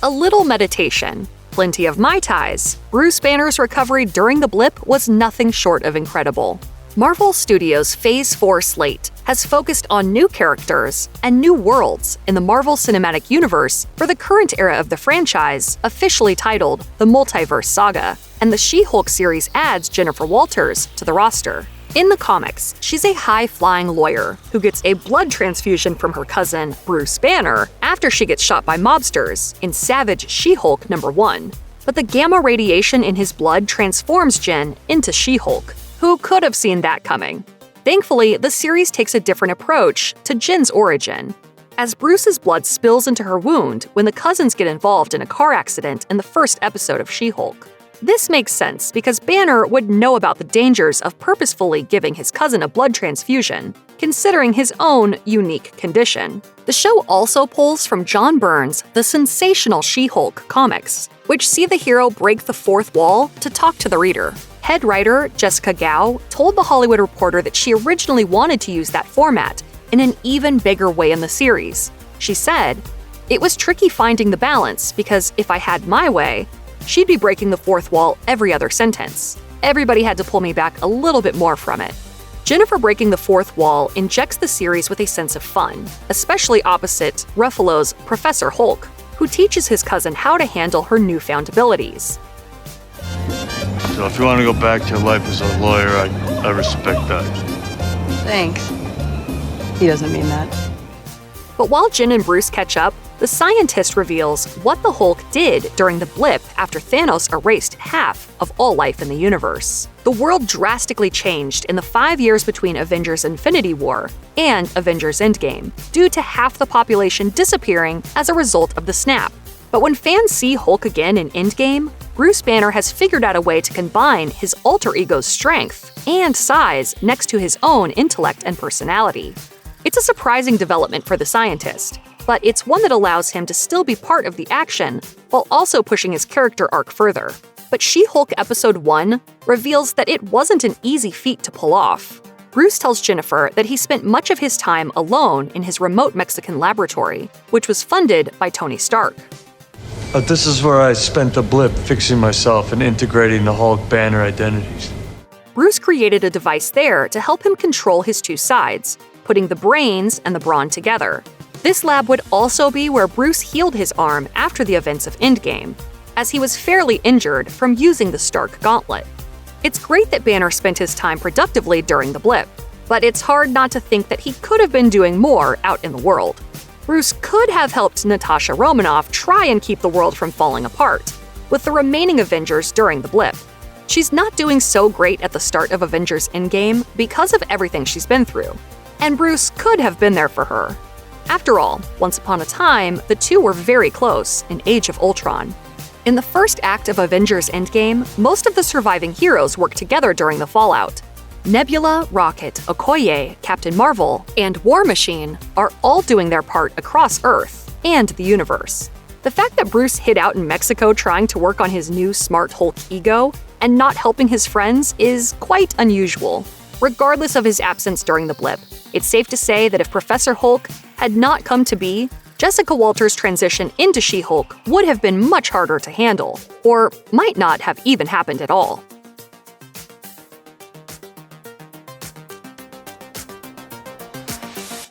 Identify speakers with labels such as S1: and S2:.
S1: A little meditation, plenty of Mai Tais, Bruce Banner's recovery during the blip was nothing short of incredible. Marvel Studios' Phase 4 slate has focused on new characters and new worlds in the Marvel Cinematic Universe for the current era of the franchise, officially titled The Multiverse Saga, and the She-Hulk series adds Jennifer Walters to the roster. In the comics, she's a high-flying lawyer who gets a blood transfusion from her cousin, Bruce Banner, after she gets shot by mobsters in Savage She-Hulk #1. But the gamma radiation in his blood transforms Jen into She-Hulk. Who could have seen that coming? Thankfully, the series takes a different approach to Jen's origin, as Bruce's blood spills into her wound when the cousins get involved in a car accident in the first episode of She-Hulk. This makes sense because Banner would know about the dangers of purposefully giving his cousin a blood transfusion, considering his own unique condition. The show also pulls from John Byrne's The Sensational She-Hulk comics, which see the hero break the fourth wall to talk to the reader. Head writer Jessica Gao told The Hollywood Reporter that she originally wanted to use that format in an even bigger way in the series. She said, "It was tricky finding the balance because if I had my way, she'd be breaking the fourth wall every other sentence. Everybody had to pull me back a little bit more from it." Jennifer breaking the fourth wall injects the series with a sense of fun, especially opposite Ruffalo's Professor Hulk, who teaches his cousin how to handle her newfound abilities.
S2: So if you want to go back to your life as a lawyer, I respect that.
S3: Thanks. He doesn't mean that.
S1: But while Jen and Bruce catch up, the scientist reveals what the Hulk did during the blip after Thanos erased half of all life in the universe. The world drastically changed in the 5 years between Avengers Infinity War and Avengers Endgame, due to half the population disappearing as a result of the snap. But when fans see Hulk again in Endgame, Bruce Banner has figured out a way to combine his alter ego's strength and size next to his own intellect and personality. It's a surprising development for the scientist, but it's one that allows him to still be part of the action while also pushing his character arc further. But She-Hulk Episode 1 reveals that it wasn't an easy feat to pull off. Bruce tells Jennifer that he spent much of his time alone in his remote Mexican laboratory, which was funded by Tony Stark.
S2: This is where I spent the blip fixing myself and integrating the Hulk Banner identities.
S1: Bruce created a device there to help him control his two sides, putting the brains and the brawn together. This lab would also be where Bruce healed his arm after the events of Endgame, as he was fairly injured from using the Stark Gauntlet. It's great that Banner spent his time productively during the blip, but it's hard not to think that he could have been doing more out in the world. Bruce could have helped Natasha Romanoff try and keep the world from falling apart, with the remaining Avengers during the blip. She's not doing so great at the start of Avengers Endgame because of everything she's been through, and Bruce could have been there for her. After all, once upon a time, the two were very close in Age of Ultron. In the first act of Avengers Endgame, most of the surviving heroes worked together during the fallout. Nebula, Rocket, Okoye, Captain Marvel, and War Machine are all doing their part across Earth and the universe. The fact that Bruce hid out in Mexico trying to work on his new smart Hulk ego and not helping his friends is quite unusual. Regardless of his absence during the blip, it's safe to say that if Professor Hulk had not come to be, Jessica Walters' transition into She-Hulk would have been much harder to handle, or might not have even happened at all.